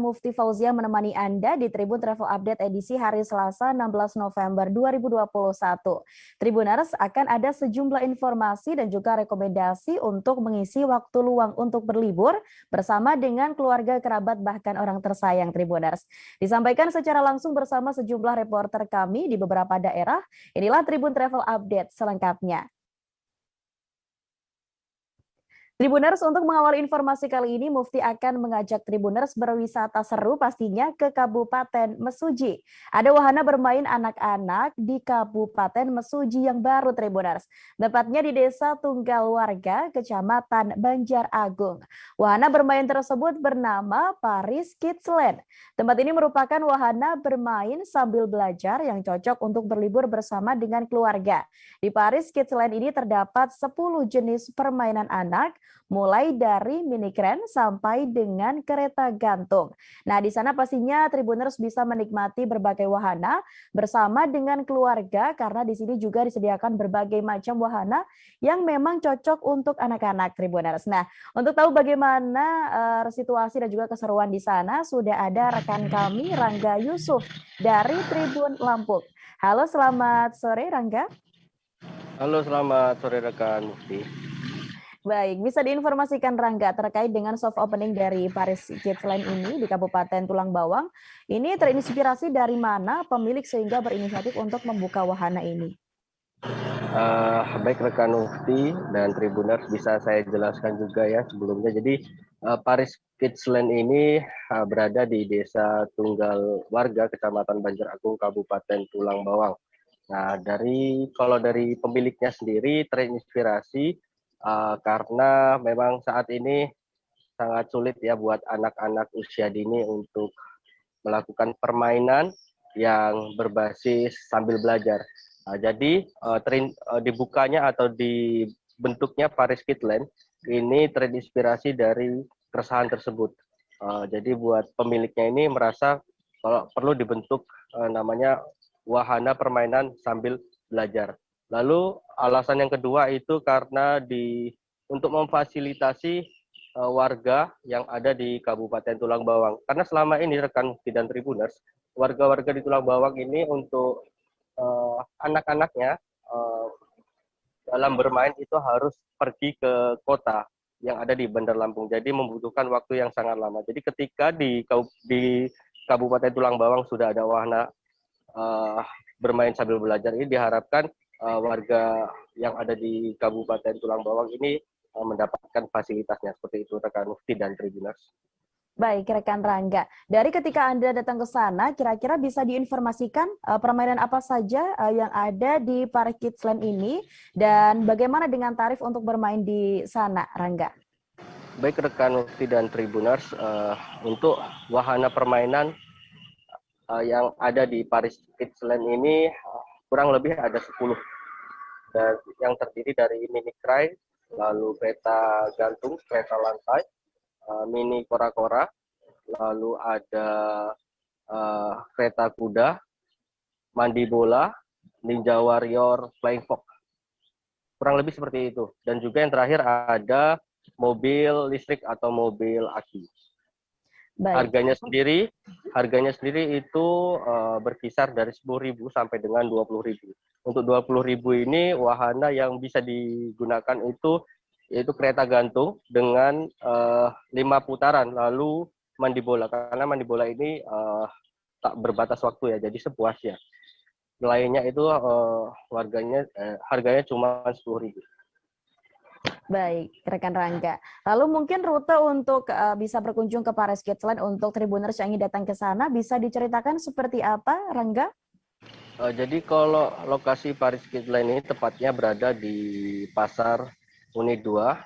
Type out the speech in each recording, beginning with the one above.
Mufti Fauzia menemani Anda di Tribun Travel Update edisi hari Selasa 16 November 2021. Tribuners, akan ada sejumlah informasi dan juga rekomendasi untuk mengisi waktu luang untuk berlibur bersama dengan keluarga, kerabat, bahkan orang tersayang Tribuners. Disampaikan secara langsung bersama sejumlah reporter kami di beberapa daerah. Inilah Tribun Travel Update selengkapnya. Tribuners, untuk mengawal informasi kali ini, Mufti akan mengajak Tribuners berwisata seru pastinya ke Kabupaten Mesuji. Ada wahana bermain anak-anak di Kabupaten Mesuji yang baru, Tribuners. Tepatnya di Desa Tunggal Warga, Kecamatan Banjar Agung. Wahana bermain tersebut bernama Paris Kids Land. Tempat ini merupakan wahana bermain sambil belajar yang cocok untuk berlibur bersama dengan keluarga. Di Paris Kids Land ini terdapat 10 jenis permainan anak, mulai dari mini kren sampai dengan kereta gantung. Nah, di sana pastinya Tribuners bisa menikmati berbagai wahana bersama dengan keluarga karena di sini juga disediakan berbagai macam wahana yang memang cocok untuk anak-anak Tribuners. Nah, untuk tahu bagaimana situasi dan juga keseruan di sana, sudah ada rekan kami Rangga Yusuf dari Tribun Lampung. Halo, selamat sore Rangga. Halo, selamat sore rekan Mufti. Baik, bisa diinformasikan Rangga terkait dengan soft opening dari Paris Kids Land ini di Kabupaten Tulang Bawang. Ini terinspirasi dari mana pemilik sehingga berinisiatif untuk membuka wahana ini? Baik rekan Mufti dan Tribuners, bisa saya jelaskan juga ya sebelumnya. Jadi Paris Kids Land ini berada di Desa Tunggal Warga, Kecamatan Banjar Agung, Kabupaten Tulang Bawang. Nah, kalau dari pemiliknya sendiri terinspirasi karena memang saat ini sangat sulit ya buat anak-anak usia dini untuk melakukan permainan yang berbasis sambil belajar. Jadi dibukanya atau dibentuknya Paris Kids Land ini terinspirasi dari keresahan tersebut. Jadi buat pemiliknya ini merasa kalau perlu dibentuk namanya wahana permainan sambil belajar. Lalu alasan yang kedua itu karena untuk memfasilitasi warga yang ada di Kabupaten Tulang Bawang. Karena selama ini rekan Mufti dan Tribuners, warga-warga di Tulang Bawang ini untuk anak-anaknya dalam bermain itu harus pergi ke kota yang ada di Bandar Lampung. Jadi membutuhkan waktu yang sangat lama. Jadi ketika di Kabupaten Tulang Bawang sudah ada wahana bermain sambil belajar, ini diharapkan warga yang ada di Kabupaten Tulang Bawang ini mendapatkan fasilitasnya. Seperti itu rekan Mufti dan Tribuners. Baik, rekan Rangga. Dari ketika Anda datang ke sana, kira-kira bisa diinformasikan permainan apa saja yang ada di Paris Kids Land ini dan bagaimana dengan tarif untuk bermain di sana, Rangga? Baik rekan Mufti dan Tribuners, untuk wahana permainan yang ada di Paris Kids Land ini kurang lebih ada 10. Dan yang terdiri dari mini crane, lalu kereta gantung, kereta lantai, mini kora-kora, lalu ada kereta kuda, mandi bola, Ninja Warrior, Flying Fox. Kurang lebih seperti itu. Dan juga yang terakhir ada mobil listrik atau mobil aki. Baik. Harganya sendiri itu berkisar dari 10.000 sampai dengan 20.000. Untuk 20.000 ini wahana yang bisa digunakan itu yaitu kereta gantung dengan 5 putaran, lalu mandi bola. Karena mandi bola ini tak berbatas waktu ya, jadi sepuasnya. Lainnya itu harganya cuma 10.000. Baik, rekan Rangga. Lalu mungkin rute untuk bisa berkunjung ke Paris Kids Land untuk Tribuners yang ingin datang ke sana bisa diceritakan seperti apa, Rangga? Jadi kalau lokasi Paris Kids Land ini tepatnya berada di Pasar Unit 2.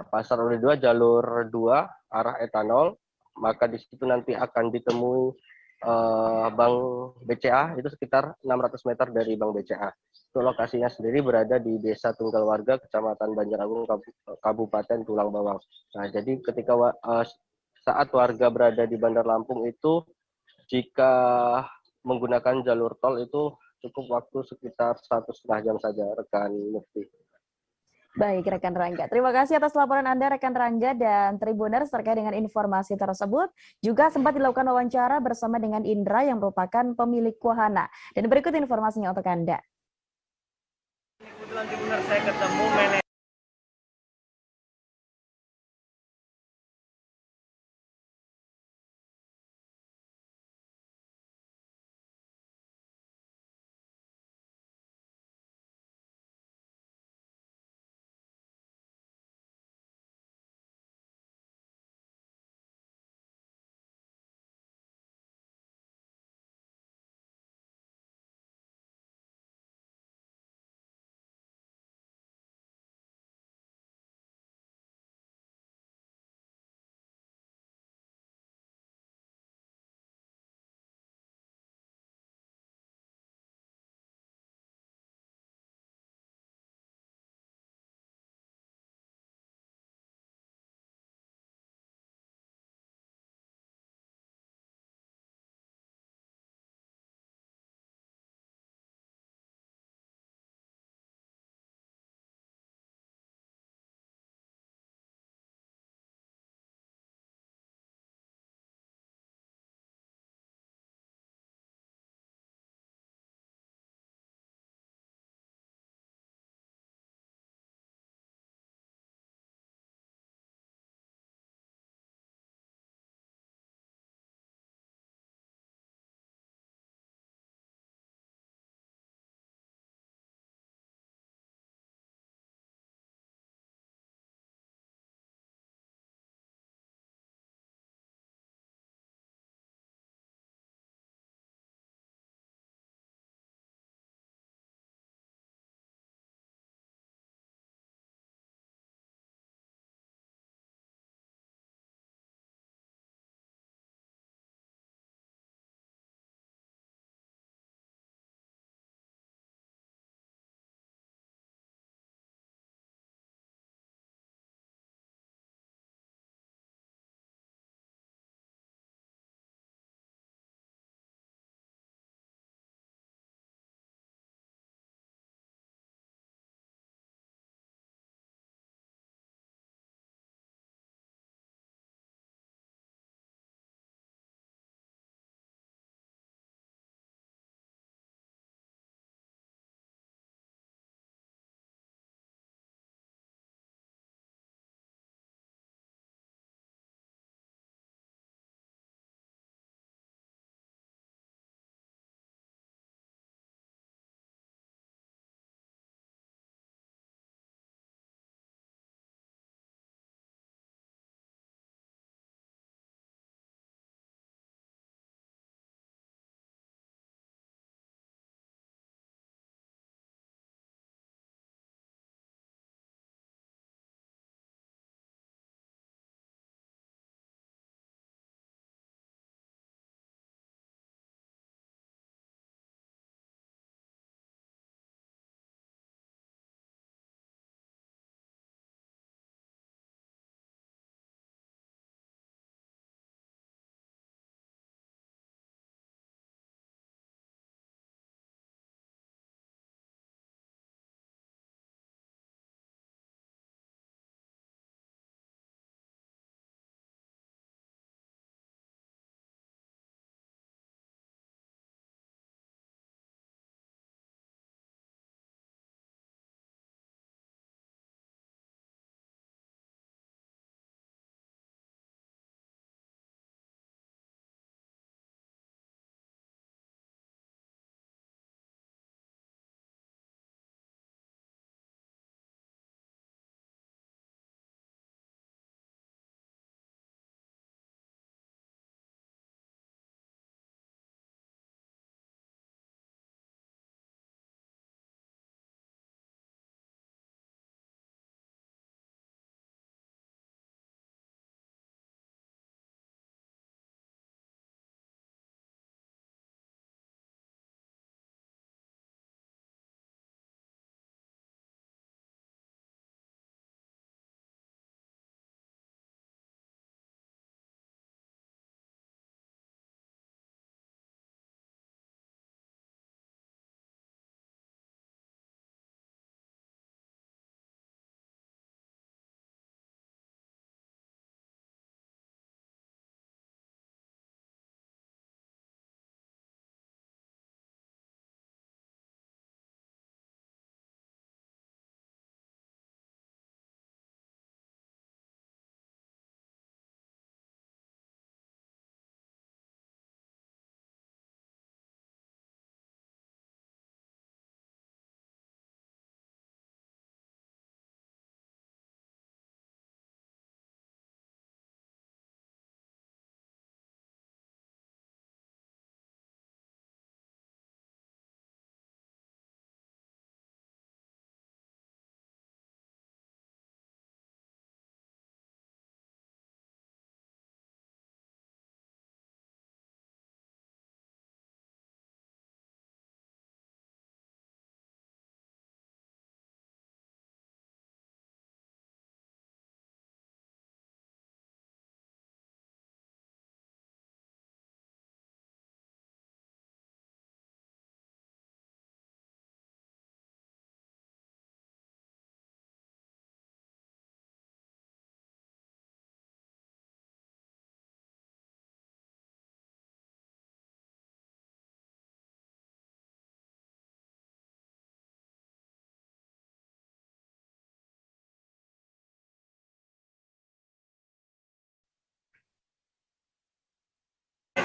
Pasar Unit 2 jalur 2 arah etanol, maka di situ nanti akan ditemui Bank BCA, itu sekitar 600 meter dari Bank BCA. Itu lokasinya sendiri berada di Desa Tunggal Warga, Kecamatan Banjar Agung, Kabupaten Tulang Bawang. Nah, jadi ketika saat warga berada di Bandar Lampung itu, jika menggunakan jalur tol itu cukup waktu sekitar 1,5 jam saja, rekan Mufti. Baik, rekan Rangga. Terima kasih atas laporan Anda, rekan Rangga dan Tribuners terkait dengan informasi tersebut. Juga sempat dilakukan wawancara bersama dengan Indra yang merupakan pemilik wahana. Dan berikut informasinya untuk Anda. Kebetulan Tribuners saya ketemu manajer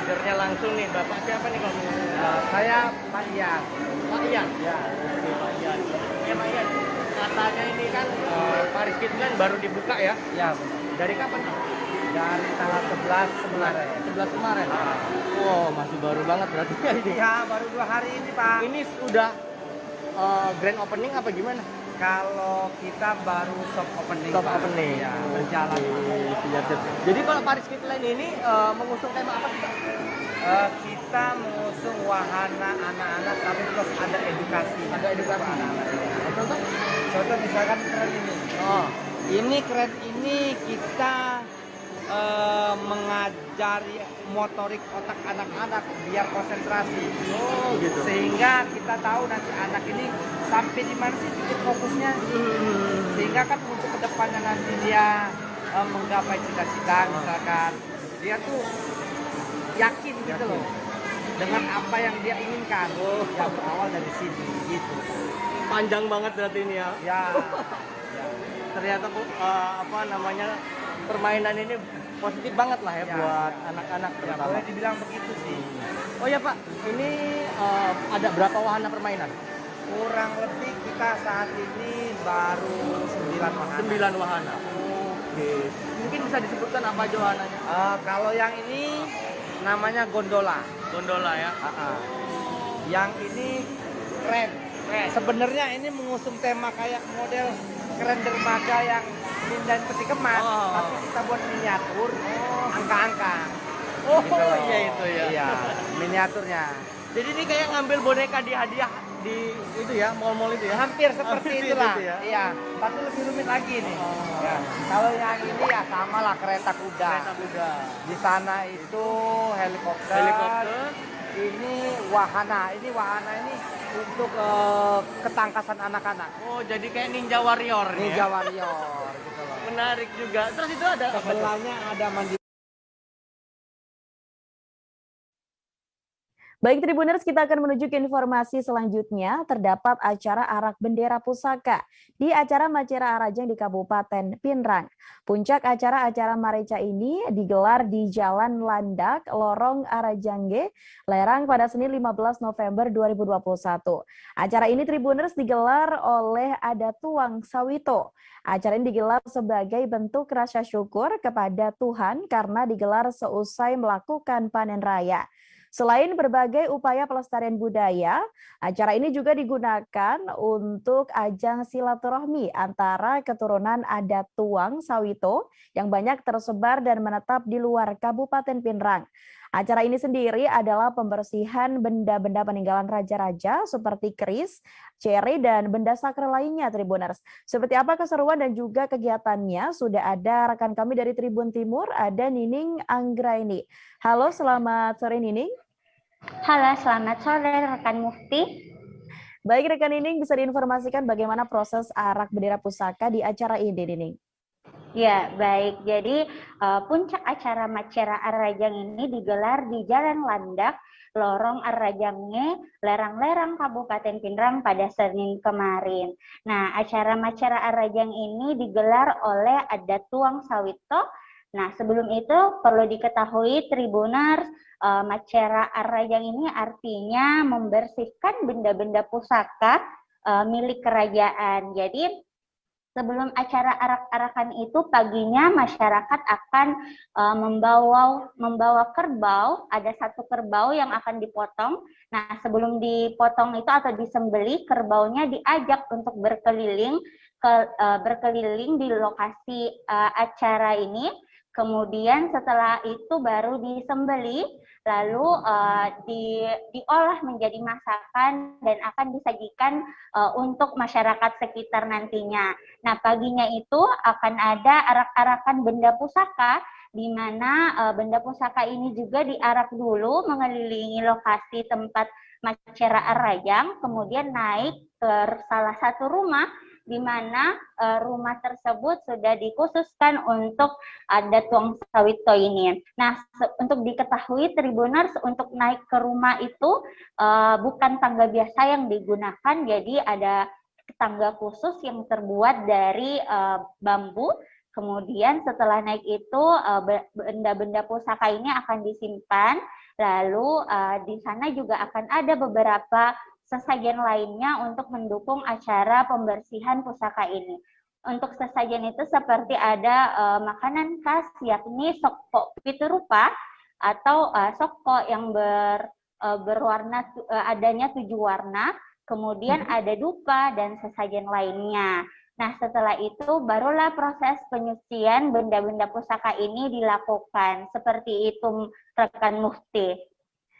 manajernya langsung nih. Bapak siapa nih kalau Saya Pak Ian. Pak Ian? Ya. Oke, Pak Ian. Ya, Pak Ian. Katanya ini kan Paris Kids baru dibuka ya? Ya, Dari kapan? dari tanggal 11 kemarin. 11 kemarin. Oh, masih baru banget berarti ya ini. Ya, baru 2 hari ini, Pak. Ini sudah grand opening apa gimana? Kalau kita baru soft opening. Soft Pak. opening. Ya, berjalan, Pak. Siap. Jadi kalau Paris Kids ini mengusung tema apa sih, Pak? Kita mengusung wahana anak-anak tapi terus ada edukasi. Ada edukasi. Anak-anak. Contoh? Contoh misalkan keren ini. Oh, Ini keren ini kita mengajari motorik otak anak-anak biar konsentrasi. oh gitu. Sehingga kita tahu nanti anak ini sampai di mana sih titik fokusnya. Sehingga kan untuk kedepannya nanti dia menggapai cita-cita misalkan dia tuh yakin gitu loh dengan apa yang dia inginkan. Ya berawal dari sini gitu. Panjang banget berarti ini ya. Ya. Ternyata apa namanya permainan ini positif banget lah ya, Ya, buat ya. anak-anak Ya terutama. boleh dibilang begitu sih. Oh ya Pak, ini ada berapa wahana permainan? Kurang lebih kita saat ini baru 9 wahana. 9 wahana. Oke. Mungkin bisa disebutkan apa aja wahananya? Kalau yang ini namanya gondola. Gondola ya. Yang ini keren. Sebenarnya ini mengusung tema kayak model keren dermaga yang mindahin peti kemas, Oh. tapi kita buat miniatur, angka-angka. Oh Gitu loh. iya itu ya. Iya, miniaturnya. Jadi ini kayak ngambil boneka di hadiah di itu ya, mall-mall itu ya. Hampir seperti Hampir itulah. itu ya. Iya, tapi lebih rumit lagi nih. Oh. Ya. Kalau yang ini ya sama lah kereta kuda. Kereta kuda. Di sana itu helikopter. Helikopter. Ini wahana. Ini wahana ini untuk ketangkasan anak-anak. Oh, jadi kayak Ninja Warrior nih Ninja ya. Warrior gitu loh. Menarik juga. Terus itu ada apa tuh? Sebelahnya ada mandi. Baik Tribuners, kita akan menuju ke informasi selanjutnya. Terdapat acara Arak Bendera Pusaka di acara Macera Arajang di Kabupaten Pinrang. Puncak acara Mareca ini digelar di Jalan Landak, Lorong Arajangge, Lerang pada Senin 15 November 2021. Acara ini Tribuners digelar oleh Adatuang Sawito. Acara ini digelar sebagai bentuk rasa syukur kepada Tuhan karena digelar seusai melakukan panen raya. Selain berbagai upaya pelestarian budaya, acara ini juga digunakan untuk ajang silaturahmi antara keturunan adat Tuang Sawito yang banyak tersebar dan menetap di luar Kabupaten Pinrang. Acara ini sendiri adalah pembersihan benda-benda peninggalan raja-raja seperti keris, cere, dan benda sakral lainnya, Tribuners. Seperti apa keseruan dan juga kegiatannya? Sudah ada rekan kami dari Tribun Timur, ada Nining Anggraini. Halo, selamat sore Nining. Halo, selamat sore rekan Mufti. Baik rekan Nining, bisa diinformasikan bagaimana proses Arak Bendera Pusaka di acara ini, Nining? Ya, baik. Jadi puncak acara Macera Arajang ini digelar di Jalan Landak, Lorong Arajangnya, Lerang-Lerang Kabupaten Pinrang pada Senin kemarin. Nah, acara Macera Arajang ini digelar oleh Adat Tuang Sawito. Nah, sebelum itu perlu diketahui Tribuners, Macera Arajang ini artinya membersihkan benda-benda pusaka milik kerajaan. Jadi sebelum acara arak-arakan itu paginya masyarakat akan membawa kerbau, ada satu kerbau yang akan dipotong. Nah, sebelum dipotong itu atau disembelih, kerbaunya diajak untuk berkeliling di lokasi acara ini. Kemudian setelah itu baru disembelih, lalu diolah menjadi masakan dan akan disajikan untuk masyarakat sekitar nantinya. Nah, paginya itu akan ada arak-arakan benda pusaka, di mana benda pusaka ini juga diarak dulu mengelilingi lokasi tempat Macera Arajang, kemudian naik ke salah satu rumah, di mana rumah tersebut sudah dikhususkan untuk Adat Tuang Sawito ini. Nah, untuk diketahui Tribuners, untuk naik ke rumah itu bukan tangga biasa yang digunakan, jadi ada tangga khusus yang terbuat dari bambu. Kemudian setelah naik itu benda-benda pusaka ini akan disimpan Lalu di sana juga akan ada beberapa sesajen lainnya untuk mendukung acara pembersihan pusaka ini. Untuk sesajen itu seperti ada makanan khas yakni sokko piturupa atau sokko yang berwarna adanya 7 warna, kemudian ada dupa dan sesajen lainnya. Nah, setelah itu barulah proses penyucian benda-benda pusaka ini dilakukan. Seperti itu, rekan Mufti.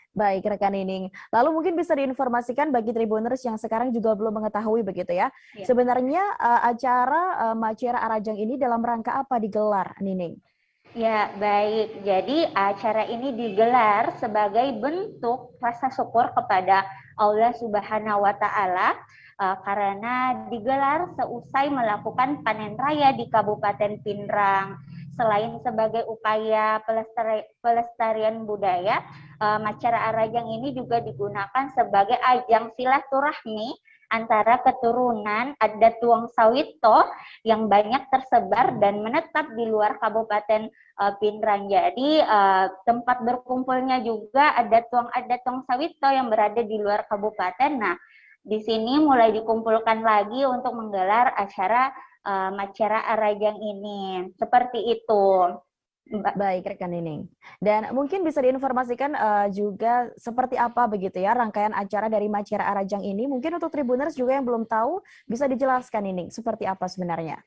Baik, rekan Nining. Lalu mungkin bisa diinformasikan bagi Tribuners yang sekarang juga belum mengetahui begitu ya. Sebenarnya acara Macera Arajang ini dalam rangka apa digelar, Nining? Ya, baik. Jadi acara ini digelar sebagai bentuk rasa syukur kepada Allah Subhanahu wa Ta'ala karena digelar seusai melakukan panen raya di Kabupaten Pinrang. Selain sebagai upaya pelestarian budaya, Macera Arajang ini juga digunakan sebagai ajang silaturahmi antara keturunan adat Tuang Sawito yang banyak tersebar dan menetap di luar Kabupaten Pinrang. Jadi tempat berkumpulnya juga adat Tuang Sawito yang berada di luar kabupaten. Nah, di sini mulai dikumpulkan lagi untuk menggelar acara Macera Arajang ini. Seperti itu. Baik, rekan Nining. Dan mungkin bisa diinformasikan juga seperti apa begitu ya rangkaian acara dari Macera Arajang ini. Mungkin untuk Tribuners juga yang belum tahu bisa dijelaskan Nining seperti apa sebenarnya.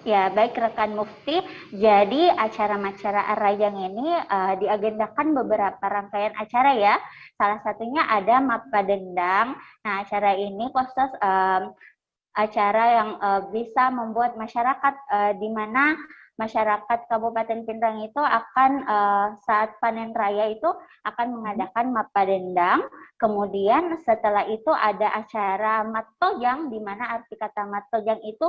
Ya, baik rekan Mufti. Jadi acara Macera Arajang ini diagendakan beberapa rangkaian acara ya. Salah satunya ada Mapa Dendang. Nah, acara ini khusus acara yang bisa membuat masyarakat di mana masyarakat Kabupaten Pinrang itu akan saat panen raya itu akan mengadakan Mapa Dendang. Kemudian setelah itu ada acara Mattojang, di mana arti kata Mattojang itu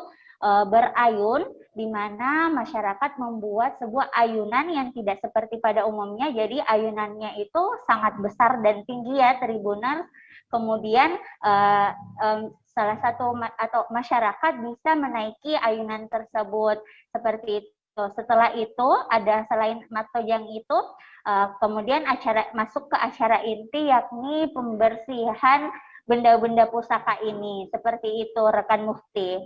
berayun, di mana masyarakat membuat sebuah ayunan yang tidak seperti pada umumnya. Jadi ayunannya itu sangat besar dan tinggi ya, Tribuners. Kemudian salah satu atau masyarakat bisa menaiki ayunan tersebut seperti itu. Setelah itu ada selain Mattojang itu kemudian masuk ke acara inti yakni pembersihan benda-benda pusaka ini. Seperti itu rekan Mufti.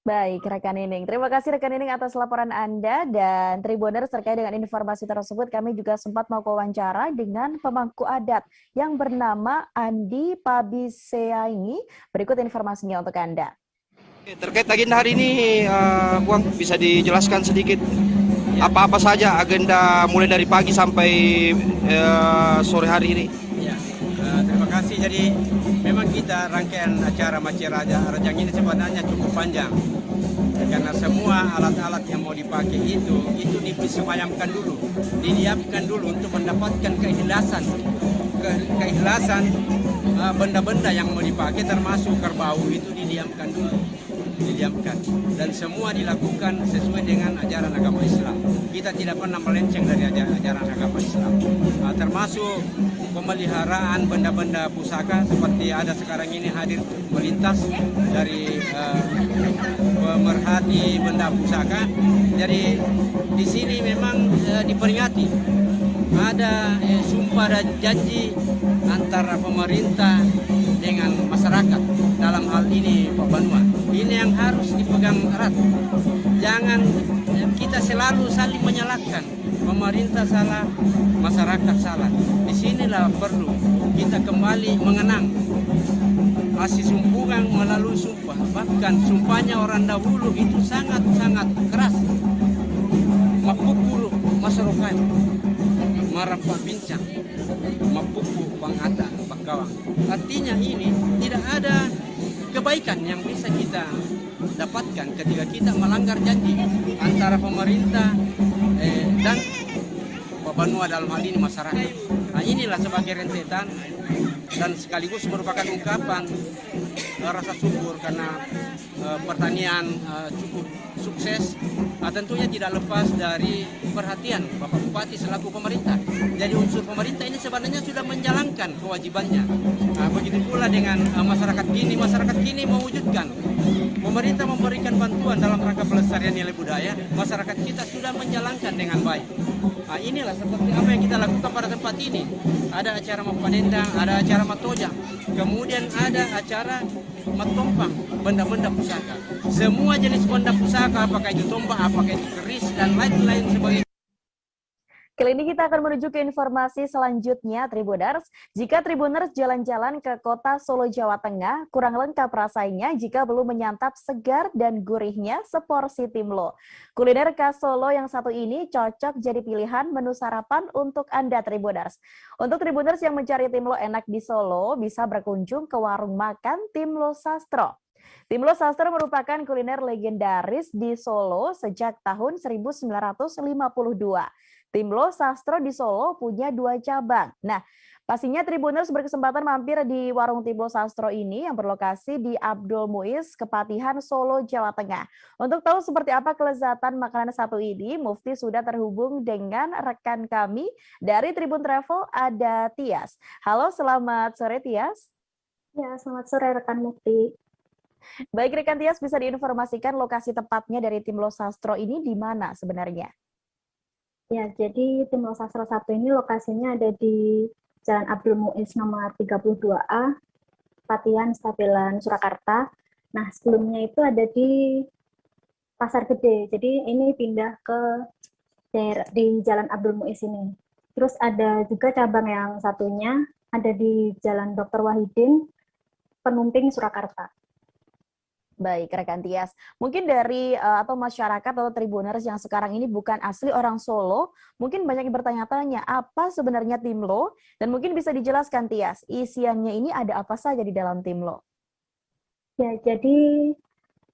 Baik, rekan Nining. Terima kasih rekan Nining atas laporan Anda dan Tribuners terkait dengan informasi tersebut. Kami juga sempat mau wawancara dengan pemangku adat yang bernama Andi Pabiseaingi. Berikut informasinya untuk Anda. Terkait agenda hari ini, Buang bisa dijelaskan sedikit apa-apa saja agenda mulai dari pagi sampai sore hari ini? Ya, terima kasih. Jadi memang kita rangkaian acara Macera Arajang ini sebenarnya cukup panjang karena semua alat-alat yang mau dipakai itu disemayamkan dulu, didiamkan dulu untuk mendapatkan keikhlasan benda-benda yang mau dipakai termasuk kerbau itu didiamkan dan semua dilakukan sesuai dengan ajaran agama Islam. Kita tidak pernah melenceng dari ajaran agama Islam, termasuk pemeliharaan benda-benda pusaka seperti ada sekarang ini hadir melintas dari pemerhati benda pusaka. Jadi di sini memang diperingati ada sumpah dan janji antara pemerintah dengan masyarakat dalam hal ini Pak Banua. Ini yang harus dipegang erat. Jangan kita selalu saling menyalahkan. Pemerintah salah, masyarakat salah. Disinilah perlu kita kembali mengenang kasih sumpungan melalui sumpah. Bahkan sumpahnya orang dahulu itu sangat-sangat keras. Mapukulu masyarakat, marapa bincang, mapuku pangata, bakawang. Artinya ini tidak ada kebaikan yang bisa kita dapatkan ketika kita melanggar janji antara pemerintah dan Banua dalam hal ini masyarakat. Nah, inilah sebagai rentetan dan sekaligus merupakan ungkapan rasa syukur karena pertanian cukup sukses, tentunya tidak lepas dari perhatian Bapak Bupati selaku pemerintah. Jadi unsur pemerintah ini sebenarnya sudah menjalankan kewajibannya. Begitu pula dengan masyarakat kini mewujudkan. Pemerintah memberikan bantuan dalam rangka pelestarian nilai budaya, masyarakat kita sudah menjalankan dengan baik. Inilah seperti apa yang kita lakukan pada tempat ini. Ada acara Mapadendang, ada acara Matojang, kemudian ada acara Matompang, benda-benda pusaka. Semua jenis benda pusaka, apakah itu tombak, apakah itu keris, dan lain-lain sebagainya. Kali ini kita akan menuju ke informasi selanjutnya, Tribuners. Jika Tribuners jalan-jalan ke kota Solo, Jawa Tengah, kurang lengkap rasanya jika belum menyantap segar dan gurihnya seporsi timlo. Kuliner khas Solo yang satu ini cocok jadi pilihan menu sarapan untuk Anda, Tribuners. Untuk Tribuners yang mencari timlo enak di Solo, bisa berkunjung ke warung makan Timlo Sastro. Timlo Sastro merupakan kuliner legendaris di Solo sejak tahun 1952. Timlo Sastro di Solo punya 2 cabang. Nah, pastinya Tribuners berkesempatan mampir di warung Timlo Sastro ini yang berlokasi di Abdul Muiz, Kepatihan, Solo, Jawa Tengah. Untuk tahu seperti apa kelezatan makanan satu ini, Mufti sudah terhubung dengan rekan kami dari Tribun Travel, ada Tias. Halo, selamat sore Tias. Ya, selamat sore rekan Mufti. Baik, rekan Tias, bisa diinformasikan lokasi tepatnya dari Timlo Sastro ini di mana sebenarnya? Ya, jadi Timlo Sastro 1 ini lokasinya ada di Jalan Abdul Muiz nomor 32A, Patian, Stabilan, Surakarta. Nah, sebelumnya itu ada di Pasar Gede. Jadi ini pindah ke daerah di Jalan Abdul Muiz ini. Terus ada juga cabang yang satunya ada di Jalan Dr. Wahidin, Penumping, Surakarta. Baik, rekan Tias. Mungkin dari atau masyarakat atau Tribuners yang sekarang ini bukan asli orang Solo, mungkin banyak yang bertanya-tanya apa sebenarnya Timlo, dan mungkin bisa dijelaskan Tias, isiannya ini ada apa saja di dalam Timlo? Ya, jadi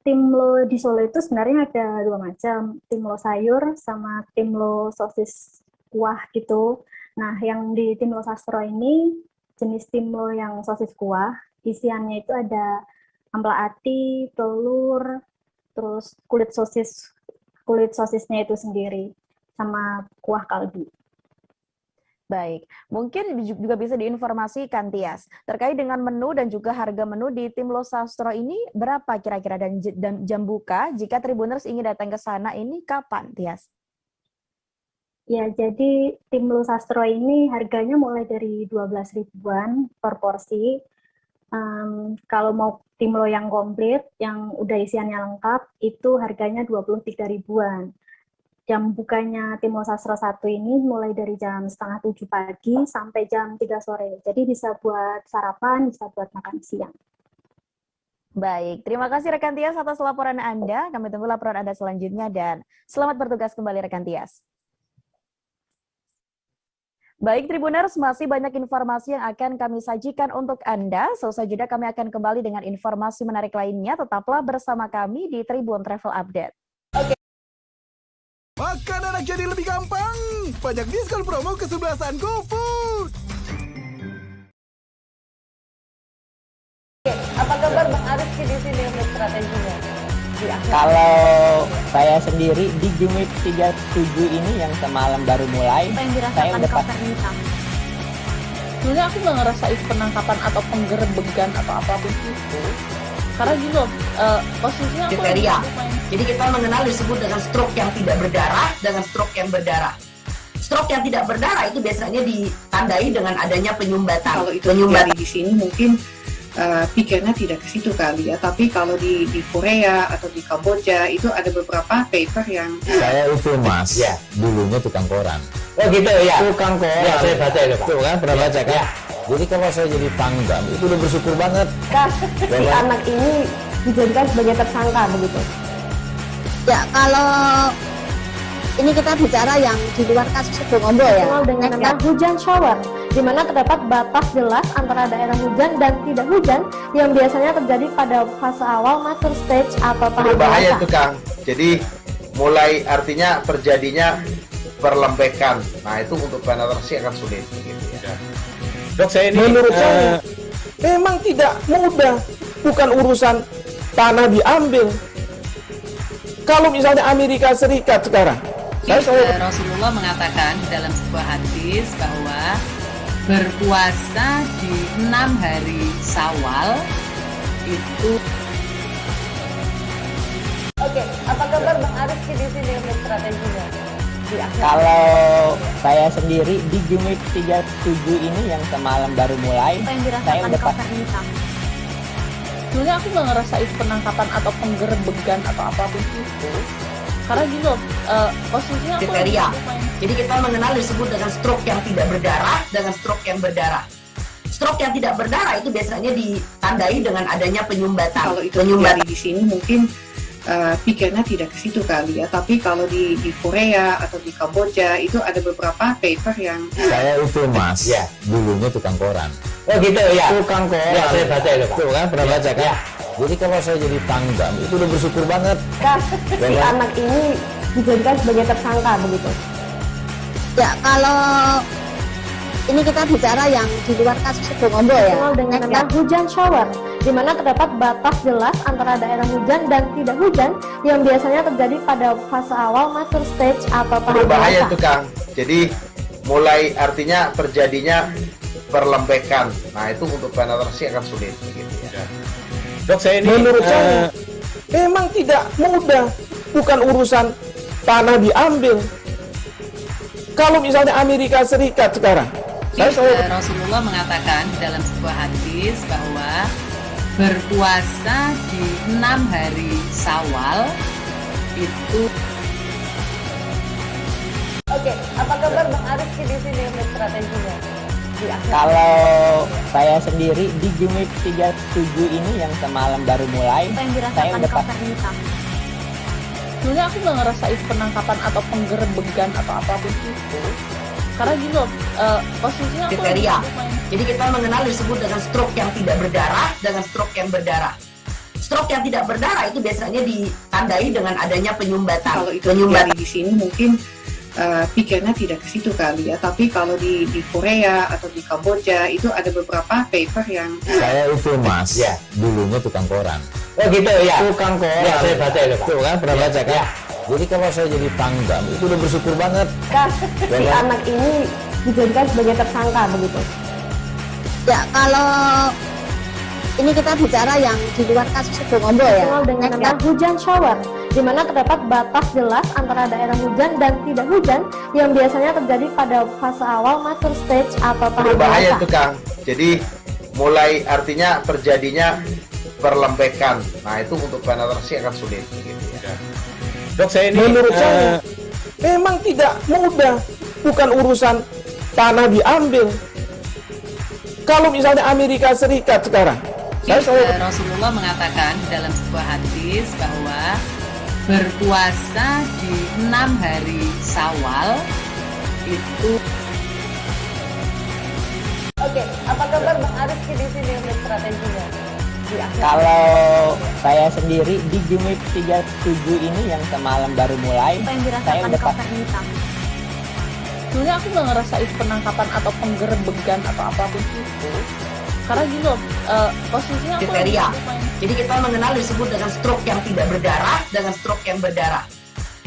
Timlo di Solo itu sebenarnya ada 2 macam, Timlo sayur sama Timlo sosis kuah gitu. Nah, yang di Timlo Sastro ini jenis Timlo yang sosis kuah, isiannya itu ada ampela ati, telur, terus kulit sosisnya itu sendiri, sama kuah kaldu. Baik, mungkin juga bisa diinformasikan Tias, terkait dengan menu dan juga harga menu di Timlo Sastro ini berapa kira-kira dan jam buka, jika Tribuners ingin datang ke sana ini kapan Tias? Ya, jadi Timlo Sastro ini harganya mulai dari 12 ribuan per porsi. Kalau mau Timlo yang komplit, yang udah isiannya lengkap, itu harganya 23 ribuan. Jam bukanya Timlo Sastro 1 ini mulai dari jam 6:30 pagi sampai jam 3 sore. Jadi bisa buat sarapan, bisa buat makan siang. Baik, terima kasih rekan Tias atas laporan Anda. Kami tunggu laporan Anda selanjutnya dan selamat bertugas kembali rekan Tias. Baik, Tribuners, masih banyak informasi yang akan kami sajikan untuk Anda. Selesai jeda kami akan kembali dengan informasi menarik lainnya. Tetaplah bersama kami di Tribun Travel Update. Makan enak jadi lebih gampang. Banyak diskon promo kesebelasan GoFood. Apa kabar Bang Arifki di sini untuk strateginya? Kalau saya sendiri di Jumit 37 ini yang semalam baru mulai, saya udah pas. Sebenarnya aku nggak ngerasain penangkapan atau penggerbegan atau apapun itu. Karena gitu loh, posisinya aku kriteria. Jadi kita mengenal disebut dengan stroke yang tidak berdarah dengan stroke yang berdarah. Stroke yang tidak berdarah itu biasanya ditandai dengan adanya penyumbatan. Kalau itu terjadi di sini mungkin pikirnya tidak ke situ kali ya, tapi kalau di Korea atau di Kamboja itu ada beberapa paper yang saya itu Mas, ya, dulunya tukang koran. Oh gitu ya. Tukang koran. Ya, saya baca itu Pak. Tuh kan pernah baca kan? Ya. Jadi kalau saya jadi pangdam itu udah bersyukur banget. Si anak ini dijadikan sebagai tersangka begitu. Ya, kalau ini kita bicara yang di luar kasus Bongombo ya. Dengan nama hujan shower, di mana terdapat batas jelas antara daerah hujan dan tidak hujan yang biasanya terjadi pada fase awal mature stage atau tahap berbahaya dewasa. itu Kang. Jadi mulai artinya terjadinya perlembekan. Nah itu untuk penetrasi akan sulit. Gitu ya. Dok, saya ini menurut saya memang tidak mudah, bukan urusan tanah diambil. Kalau misalnya Amerika Serikat sekarang, Rasulullah mengatakan dalam sebuah hadis bahwa berpuasa di 6 hari Syawal itu. Oke, apa kabar Bang Ariski di sini untuk strateginya? Kalau saya sendiri di Jumit 37 ini yang semalam baru mulai, saya udah sebenarnya aku nggak ngerasa itu penangkapan atau penggerbegan atau apapun itu, karena gini loh, posisinya aku kriteria. Jadi kita mengenal disebut dengan stroke yang tidak berdarah dengan stroke yang berdarah. Stroke yang tidak berdarah itu biasanya ditandai dengan adanya penyumbatan. Kalau itu terjadi di sini mungkin pikirnya tidak ke situ kali ya, tapi kalau di Korea atau di Kamboja itu ada beberapa paper yang saya itu Mas, ya, dulunya tukang koran. Oh gitu ya. Tukang koran. Ya, saya baca itu Pak. Tuh kan pernah baca kan? Ya. Jadi kalau saya jadi pangdam itu udah bersyukur banget. Si anak ini dijadikan sebagai tersangka begitu. Ya, kalau ini kita bicara yang di luar kasus Bongombo ya. Dengan nama hujan shower, di mana terdapat batas jelas antara daerah hujan dan tidak hujan yang biasanya terjadi pada fase awal mature stage atau tahap berbahaya dewasa. tuh Kang. Jadi mulai artinya terjadinya perlembekan. Nah itu untuk penetrasi akan sulit. Gitu ya. Dok saya ini Menurut saya memang tidak mudah, bukan urusan tanah diambil. Kalau misalnya Amerika Serikat sekarang, Rasulullah mengatakan dalam sebuah hadis bahwa berpuasa di 6 hari Syawal itu. Oke, apa kabar Bang Ariski di sini untuk strateginya? Kalau saya sendiri di Jumit 37 ini yang semalam baru mulai, saya udah sebenarnya aku nggak ngerasa itu penangkapan atau penggerbegan atau apapun itu, karena gini loh, posisinya aku kriteria. Jadi kita mengenal disebut dengan stroke yang tidak berdarah dengan stroke yang berdarah. Stroke yang tidak berdarah itu biasanya ditandai dengan adanya penyumbatan. Kalau itu terjadi di sini mungkin pikirnya tidak ke situ kali ya, tapi kalau di Korea atau di Kamboja itu ada beberapa paper yang saya itu Mas, ya, dulunya tukang koran. Oh gitu ya. Tukang koran. Ya, saya baca itu Pak. Tuh kan pernah baca kan? Ya. Jadi kalau saya jadi pangdam itu udah bersyukur banget. Si anak ini dijadikan sebagai tersangka begitu. Ya, kalau ini kita bicara yang di luar kasus Bongombo ya. Dengan nama hujan shower, di mana terdapat batas jelas antara daerah hujan dan tidak hujan yang biasanya terjadi pada fase awal mature stage atau tahap berbahaya dewasa. tuh Kang. Jadi mulai artinya terjadinya perlembekan. Nah itu untuk penetrasi akan sulit. Gitu ya. Dok saya ini menurut saya memang tidak mudah, bukan urusan tanah diambil. Kalau misalnya Amerika Serikat sekarang, Rasulullah mengatakan dalam sebuah hadis bahwa berpuasa di 6 hari Syawal itu. Oke, apa kabar Bang Ariski di sini untuk strateginya? Kalau saya sendiri di Jumit 37 ini yang semalam baru mulai, saya udah sebenarnya aku nggak ngerasa itu penangkapan atau penggerbegan atau apapun itu, karena gini loh, posisinya aku kriteria. Jadi kita mengenal disebut dengan stroke yang tidak berdarah dengan stroke yang berdarah.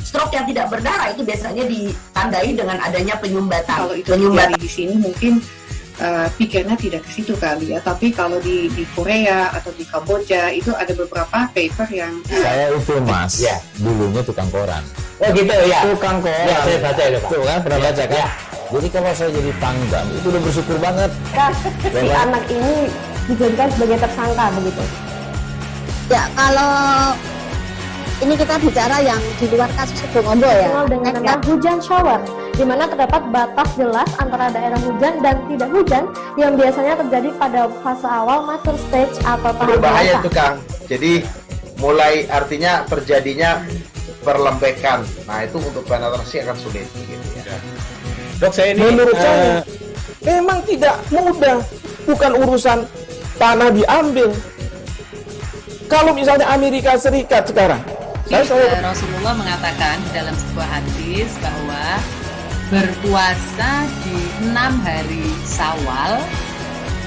Stroke yang tidak berdarah itu biasanya ditandai dengan adanya penyumbatan. Kalau itu terjadi di sini mungkin pikirnya tidak ke situ kali ya, tapi kalau di Korea atau di Kamboja itu ada beberapa paper yang saya itu Mas, ya, dulunya tukang koran. Oh gitu ya. Tukang koran. Ya, saya baca itu Pak. Tuh kan pernah baca kan? Ya. Jadi kalau saya jadi pangdam itu udah bersyukur banget. Si anak ini dijadikan sebagai tersangka begitu. Ya, kalau ini kita bicara yang di luar kasus Bongombo ya. Dengan nama hujan shower, di mana terdapat batas jelas antara daerah hujan dan tidak hujan yang biasanya terjadi pada fase awal mature stage atau tahap berbahaya dewasa. tuh Kang. Jadi mulai artinya terjadinya perlembekan. Nah itu untuk penetrasi akan sulit. Gitu ya. Dok saya ini menurut saya memang tidak mudah, bukan urusan tanah diambil. Kalau misalnya Amerika Serikat sekarang, Rasulullah mengatakan dalam sebuah hadis bahwa berpuasa di 6 hari Syawal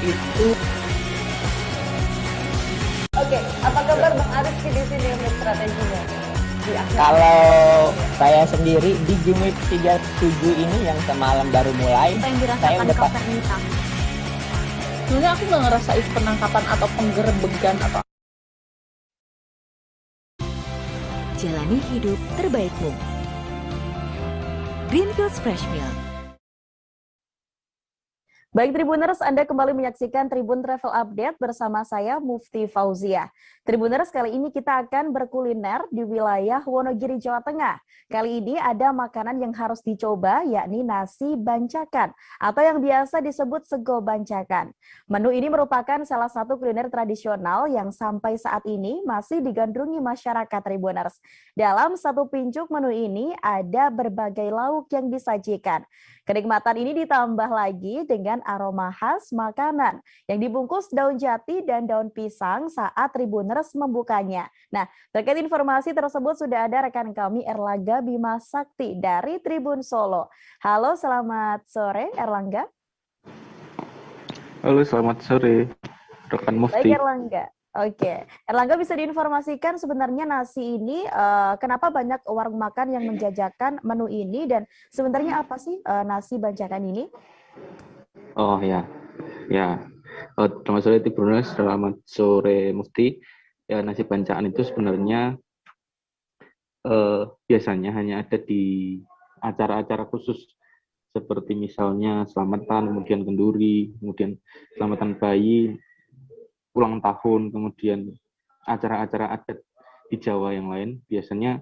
itu. Oke, apa kabar Bang Arif di sini untuk strateginya? Kalau saya sendiri di Game Week 37 ini yang semalam baru mulai, saya udah sebenarnya aku nggak ngerasain penangkapan atau penggerebekan atau. Jalani hidup terbaikmu. Greenfields Fresh Milk. Baik Tribuners, Anda kembali menyaksikan Tribun Travel Update bersama saya Mufti Fauzia. Tribuners, kali ini kita akan berkuliner di wilayah Wonogiri, Jawa Tengah. Kali ini ada makanan yang harus dicoba, yakni nasi bancakan atau yang biasa disebut sego bancakan. Menu ini merupakan salah satu kuliner tradisional yang sampai saat ini masih digandrungi masyarakat Tribuners. Dalam satu pincuk menu ini ada berbagai lauk yang disajikan. Kenikmatan ini ditambah lagi dengan aroma khas makanan yang dibungkus daun jati dan daun pisang saat Tribuners membukanya. Nah, terkait informasi tersebut sudah ada rekan kami Erlangga Bima Sakti dari Tribun Solo. Halo, selamat sore Erlangga. Halo, selamat sore rekan Mufti. Baik Erlangga. Oke, Erlangga bisa diinformasikan sebenarnya nasi ini kenapa banyak warung makan yang menjajakan menu ini dan sebenarnya apa sih nasi bancakan ini? Oh ya, selamat sore Tribuners, selamat sore Mufti. Ya, nasi bancakan itu sebenarnya biasanya hanya ada di acara-acara khusus seperti misalnya selamatan, kemudian kenduri, kemudian selamatan bayi, ulang tahun, kemudian acara-acara adat di Jawa yang lain. Biasanya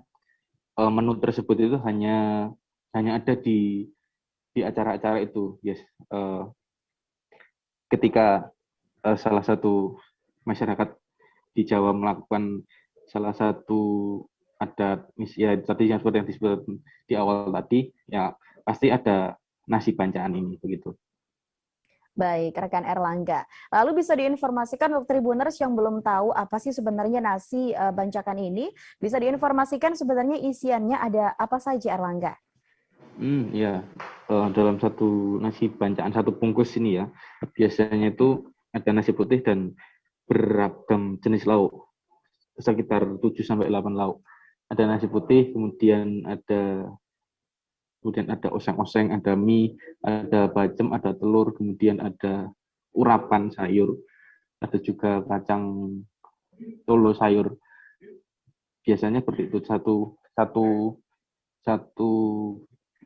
menu tersebut itu hanya ada di acara-acara itu. Yes. Ketika salah satu masyarakat di Jawa melakukan salah satu adat, ya tadi yang seperti yang disebut di awal tadi, ya pasti ada nasi bancakan ini begitu. Baik, rekan Erlangga. Lalu bisa diinformasikan untuk Tribuners yang belum tahu apa sih sebenarnya nasi bancakan ini, bisa diinformasikan sebenarnya isiannya ada apa saja Erlangga? Ya, dalam satu nasi bancakan, satu bungkus ini ya, biasanya itu ada nasi putih dan beragam jenis lauk, sekitar 7-8 lauk. Ada nasi putih, kemudian ada oseng-oseng, ada mie, ada bacem, ada telur, kemudian ada urapan sayur, ada juga kacang solo sayur. Biasanya seperti itu, satu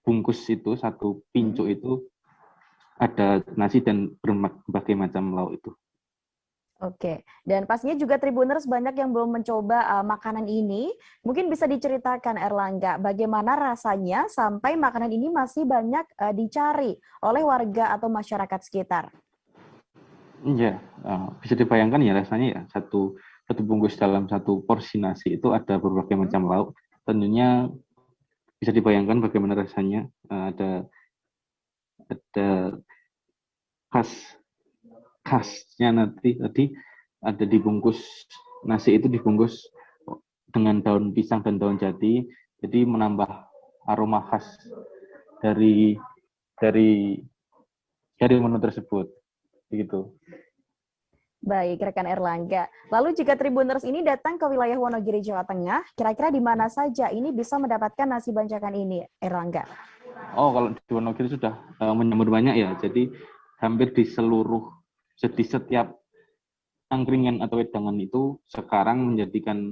bungkus itu, satu pincuk itu ada nasi dan berbagai macam lauk itu. Oke, dan pastinya juga Tribuners banyak yang belum mencoba makanan ini. Mungkin bisa diceritakan Erlangga, bagaimana rasanya sampai makanan ini masih banyak dicari oleh warga atau masyarakat sekitar? Iya, bisa dibayangkan ya rasanya ya, satu bungkus dalam satu porsi nasi itu ada berbagai macam lauk. Tentunya bisa dibayangkan bagaimana rasanya, ada khasnya nanti tadi ada dibungkus nasi itu dibungkus dengan daun pisang dan daun jati, jadi menambah aroma khas dari menu tersebut begitu. Baik, rekan Erlangga. Lalu jika Tribuners ini datang ke wilayah Wonogiri, Jawa Tengah, kira-kira di mana saja ini bisa mendapatkan nasi bancakan ini, Erlangga? Oh, kalau di Wonogiri sudah menyambut banyak ya, jadi hampir di setiap angkringan atau wedangan itu sekarang menjadikan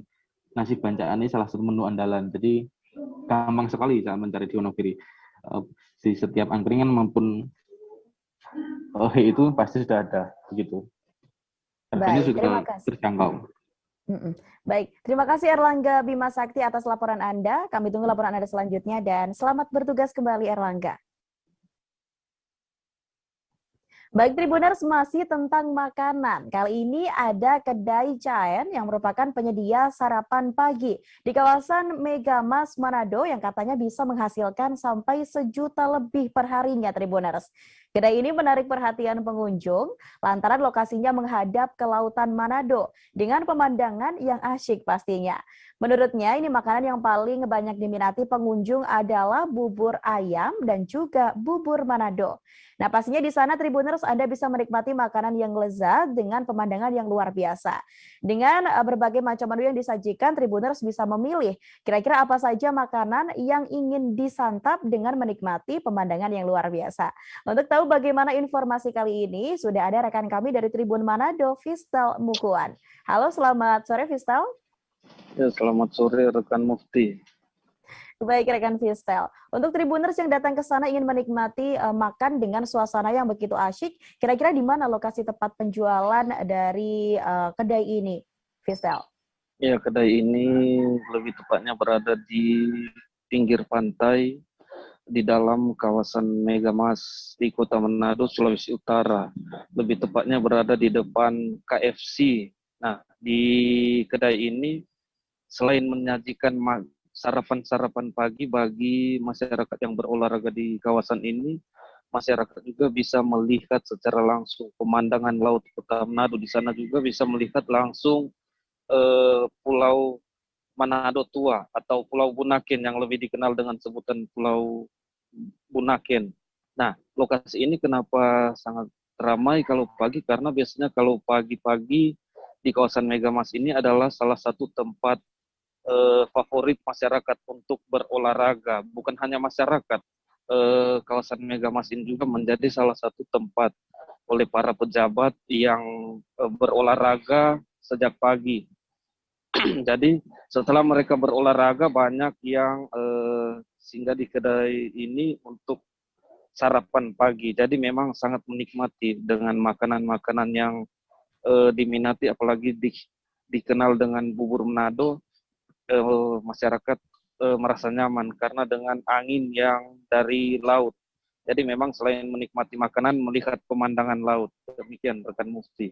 nasi bancakan ini salah satu menu andalan. Jadi gampang sekali saat mencari di Wonogiri. Di setiap angkringan maupun itu pasti sudah ada begitu. Harganya juga terjangkau. Baik, terima kasih Erlangga Bima Sakti atas laporan Anda. Kami tunggu laporan Anda selanjutnya dan selamat bertugas kembali Erlangga. Baik Tribuners, masih tentang makanan. Kali ini ada kedai Caen yang merupakan penyedia sarapan pagi di kawasan Megamas Manado yang katanya bisa menghasilkan sampai 1 juta lebih per harinya Tribuners. Kedai ini menarik perhatian pengunjung lantaran lokasinya menghadap ke lautan Manado dengan pemandangan yang asyik pastinya. Menurutnya ini makanan yang paling banyak diminati pengunjung adalah bubur ayam dan juga bubur Manado. Nah, pastinya di sana Tribuners Anda bisa menikmati makanan yang lezat dengan pemandangan yang luar biasa. Dengan berbagai macam menu yang disajikan, Tribuners bisa memilih kira-kira apa saja makanan yang ingin disantap dengan menikmati pemandangan yang luar biasa. Untuk tahu bagaimana informasi kali ini, sudah ada rekan kami dari Tribun Manado, Fistel Mukuan. Halo, selamat sore Fistel. Ya, selamat sore rekan Mufti. Baik rekan Fistel. Untuk Tribuners yang datang ke sana ingin menikmati makan dengan suasana yang begitu asyik, kira-kira di mana lokasi tempat penjualan dari kedai ini, Fistel? Ya, kedai ini lebih tepatnya berada di pinggir pantai di dalam kawasan Megamas di Kota Manado, Sulawesi Utara. Lebih tepatnya berada di depan KFC. Nah, di kedai ini selain menyajikan sarapan-sarapan pagi bagi masyarakat yang berolahraga di kawasan ini, masyarakat juga bisa melihat secara langsung pemandangan laut Kota Manado. Di sana juga bisa melihat langsung Pulau Manado Tua atau Pulau Bunaken yang lebih dikenal dengan sebutan Pulau Bunaken. Nah, lokasi ini kenapa sangat ramai kalau pagi? Karena biasanya kalau pagi-pagi di kawasan Megamas ini adalah salah satu tempat favorit masyarakat untuk berolahraga. Bukan hanya masyarakat, kawasan Megamas ini juga menjadi salah satu tempat oleh para pejabat yang berolahraga sejak pagi. Jadi setelah mereka berolahraga banyak yang singgah di kedai ini untuk sarapan pagi. Jadi memang sangat menikmati dengan makanan-makanan yang diminati, apalagi dikenal dengan bubur Manado. Masyarakat merasa nyaman karena dengan angin yang dari laut. Jadi memang selain menikmati makanan, melihat pemandangan laut. Demikian rekan Mufti.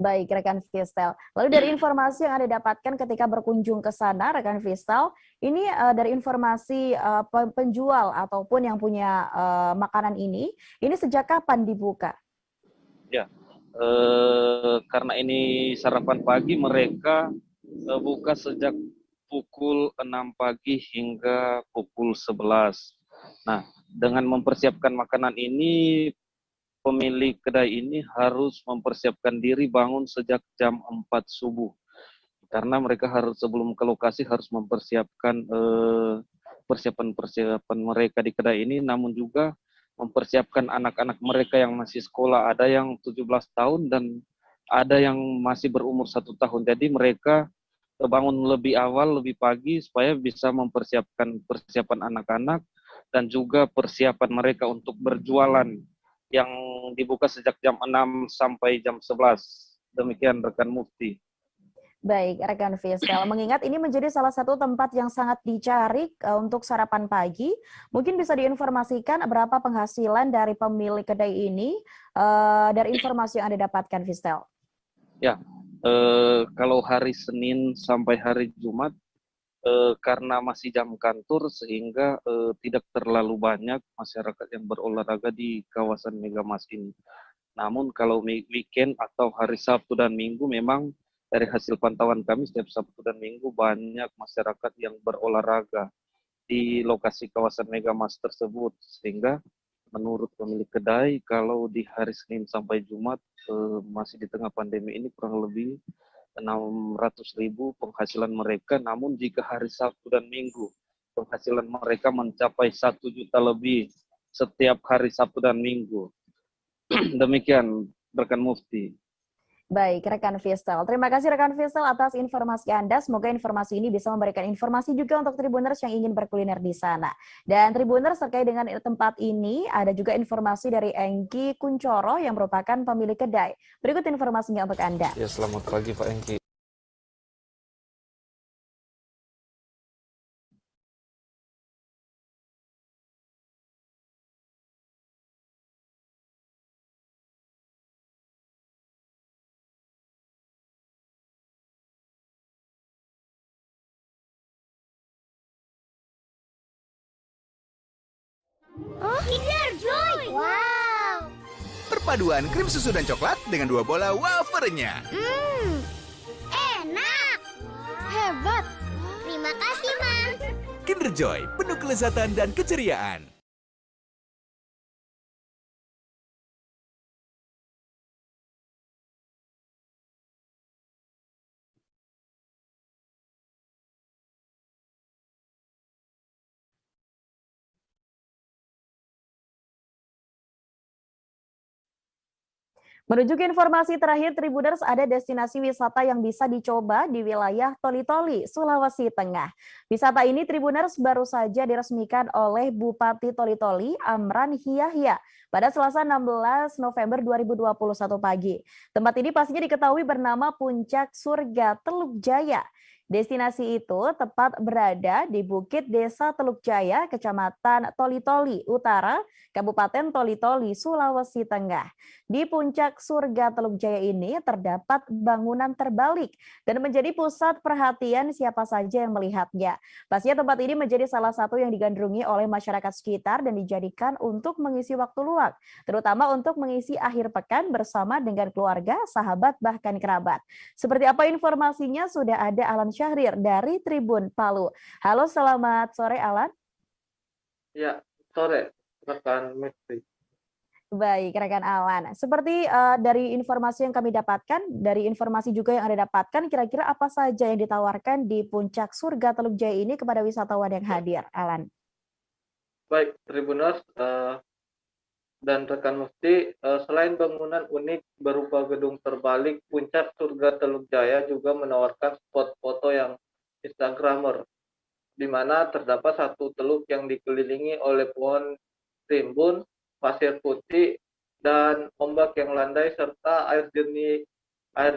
Baik, rekan Fistel. Lalu dari informasi yang Anda dapatkan ketika berkunjung ke sana, rekan Fistel, ini dari informasi penjual ataupun yang punya makanan ini sejak kapan dibuka? Ya, karena ini sarapan pagi, mereka buka sejak pukul 6 pagi hingga pukul 11. Nah, dengan mempersiapkan makanan ini, pemilik kedai ini harus mempersiapkan diri bangun sejak jam 4 subuh. Karena mereka harus sebelum ke lokasi harus mempersiapkan persiapan-persiapan mereka di kedai ini, namun juga mempersiapkan anak-anak mereka yang masih sekolah. Ada yang 17 tahun dan ada yang masih berumur 1 tahun. Jadi mereka bangun lebih awal, lebih pagi supaya bisa mempersiapkan persiapan anak-anak dan juga persiapan mereka untuk berjualan yang dibuka sejak jam 6 sampai jam 11. Demikian rekan Mufti. Baik, rekan Fistel. Mengingat ini menjadi salah satu tempat yang sangat dicari untuk sarapan pagi, mungkin bisa diinformasikan berapa penghasilan dari pemilik kedai ini dari informasi yang Anda dapatkan, Fistel? Ya, kalau hari Senin sampai hari Jumat, karena masih jam kantor sehingga tidak terlalu banyak masyarakat yang berolahraga di kawasan Megamas ini. Namun kalau weekend atau hari Sabtu dan Minggu memang dari hasil pantauan kami setiap Sabtu dan Minggu banyak masyarakat yang berolahraga di lokasi kawasan Megamas tersebut. Sehingga menurut pemilik kedai kalau di hari Senin sampai Jumat masih di tengah pandemi ini kurang lebih 600.000 penghasilan mereka, namun jika hari Sabtu dan Minggu penghasilan mereka mencapai 1 juta lebih setiap hari Sabtu dan Minggu. Demikian rekan Mufti. Baik, rekan Fistel. Terima kasih rekan Fistel atas informasi Anda. Semoga informasi ini bisa memberikan informasi juga untuk Tribuners yang ingin berkuliner di sana. Dan Tribuners terkait dengan tempat ini, ada juga informasi dari Engki Kuncoro yang merupakan pemilik kedai. Berikut informasinya untuk Anda. Ya, selamat pagi Pak Engki. Oh, Kinder Joy! Wow! paduan krim susu dan coklat dengan 2 bola wafernya. Enak. Hebat. Terima kasih, Ma. Kinder Joy, penuh kelezatan dan keceriaan. Menuju ke informasi terakhir, Tribuners, ada destinasi wisata yang bisa dicoba di wilayah Toli-Toli, Sulawesi Tengah. Wisata ini, Tribuners, baru saja diresmikan oleh Bupati Toli-Toli, Amran Hiyahya, pada Selasa 16 November 2021 pagi. Tempat ini pastinya diketahui bernama Puncak Surga Teluk Jaya. Destinasi itu tepat berada di Bukit Desa Teluk Jaya, Kecamatan Toli-Toli Utara, Kabupaten Toli-Toli, Sulawesi Tengah. Di Puncak Surga Teluk Jaya ini terdapat bangunan terbalik dan menjadi pusat perhatian siapa saja yang melihatnya. Pastinya tempat ini menjadi salah satu yang digandrungi oleh masyarakat sekitar dan dijadikan untuk mengisi waktu luang, terutama untuk mengisi akhir pekan bersama dengan keluarga, sahabat, bahkan kerabat. Seperti apa informasinya? Sudah ada Alan Syahrir dari Tribun Palu. Halo, selamat sore Alan. Ya, sore rekan Mistri. Baik, rekan Alan. Seperti dari informasi yang kami dapatkan, dari informasi juga yang Anda dapatkan, kira-kira apa saja yang ditawarkan di Puncak Surga Teluk Jaya ini kepada wisatawan yang hadir, Alan? Baik, Tribuners dan rekan Mufti, selain bangunan unik berupa gedung terbalik, Puncak Surga Teluk Jaya juga menawarkan spot foto yang Instagramer, di mana terdapat satu teluk yang dikelilingi oleh pohon timbun, pasir putih, dan ombak yang landai, serta air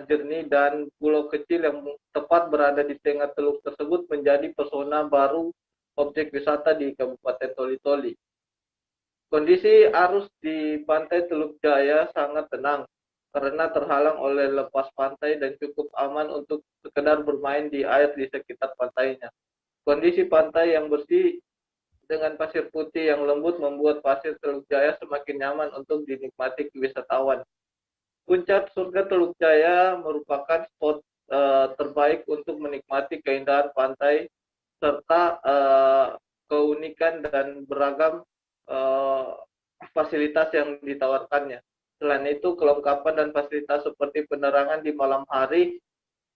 jernih dan pulau kecil yang tepat berada di tengah teluk tersebut menjadi pesona baru objek wisata di Kabupaten Toli-Toli. Kondisi arus di pantai Teluk Jaya sangat tenang karena terhalang oleh lepas pantai dan cukup aman untuk sekedar bermain di air di sekitar pantainya. Kondisi pantai yang bersih dengan pasir putih yang lembut membuat pasir Teluk Jaya semakin nyaman untuk dinikmati wisatawan. Puncak Surga Teluk Jaya merupakan spot terbaik untuk menikmati keindahan pantai serta keunikan dan beragam fasilitas yang ditawarkannya. Selain itu, kelengkapan dan fasilitas seperti penerangan di malam hari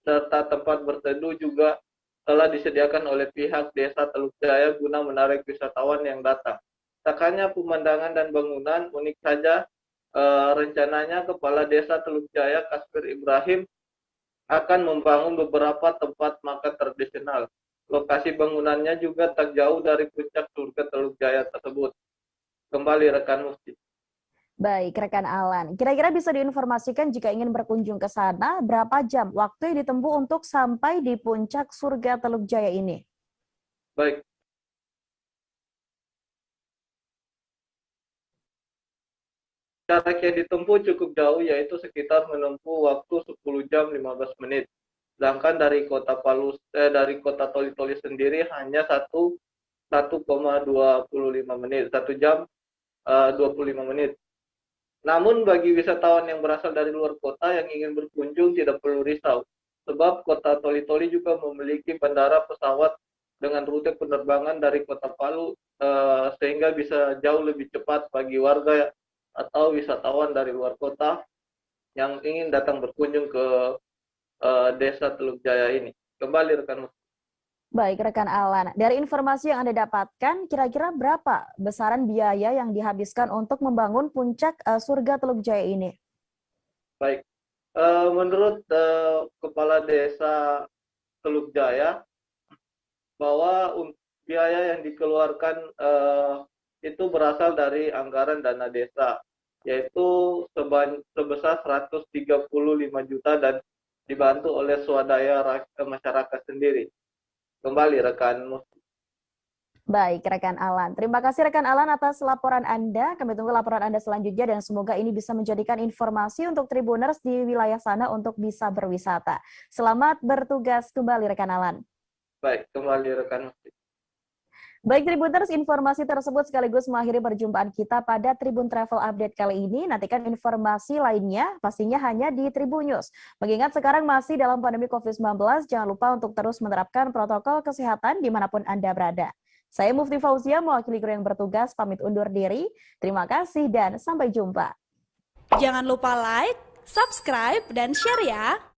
serta tempat berteduh juga telah disediakan oleh pihak Desa Teluk Jaya guna menarik wisatawan yang datang. Tak hanya pemandangan dan bangunan, unik saja rencananya Kepala Desa Teluk Jaya, Kasmir Ibrahim, akan membangun beberapa tempat makan tradisional. Lokasi bangunannya juga tak jauh dari Puncak Surga Teluk Jaya tersebut. Kembali rekan Mufti. Baik, rekan Alan. Kira-kira bisa diinformasikan jika ingin berkunjung ke sana, berapa jam waktu yang ditempuh untuk sampai di Puncak Surga Teluk Jaya ini? Baik. Jarak yang ditempuh cukup jauh, yaitu sekitar menempuh waktu 10 jam 15 menit. Sedangkan dari kota dari kota Toli-Toli sendiri hanya 1,25 menit, 1 jam 25 menit. Namun bagi wisatawan yang berasal dari luar kota yang ingin berkunjung tidak perlu risau, sebab kota Toli-Toli juga memiliki bandara pesawat dengan rute penerbangan dari kota Palu, sehingga bisa jauh lebih cepat bagi warga atau wisatawan dari luar kota yang ingin datang berkunjung ke Desa Teluk Jaya ini. Kembali rekan. Baik, rekan Alan. Dari informasi yang Anda dapatkan, kira-kira berapa besaran biaya yang dihabiskan untuk membangun Puncak Surga Teluk Jaya ini? Baik, menurut Kepala Desa Teluk Jaya, bahwa biaya yang dikeluarkan itu berasal dari anggaran dana desa, yaitu sebesar 135 juta dan dibantu oleh swadaya masyarakat sendiri. Kembali rekan Mufti. Baik, rekan Alan. Terima kasih rekan Alan atas laporan Anda. Kami tunggu laporan Anda selanjutnya dan semoga ini bisa menjadikan informasi untuk Tribuners di wilayah sana untuk bisa berwisata. Selamat bertugas kembali rekan Alan. Baik, kembali rekan Mufti. Baik Tribuners, informasi tersebut sekaligus mengakhiri perjumpaan kita pada Tribun Travel Update kali ini. Nantikan informasi lainnya pastinya hanya di Tribun News. Mengingat sekarang masih dalam pandemi COVID-19, jangan lupa untuk terus menerapkan protokol kesehatan dimanapun Anda berada. Saya Mufti Fauzia, mewakili kru yang bertugas, pamit undur diri. Terima kasih dan sampai jumpa. Jangan lupa like, subscribe, dan share ya.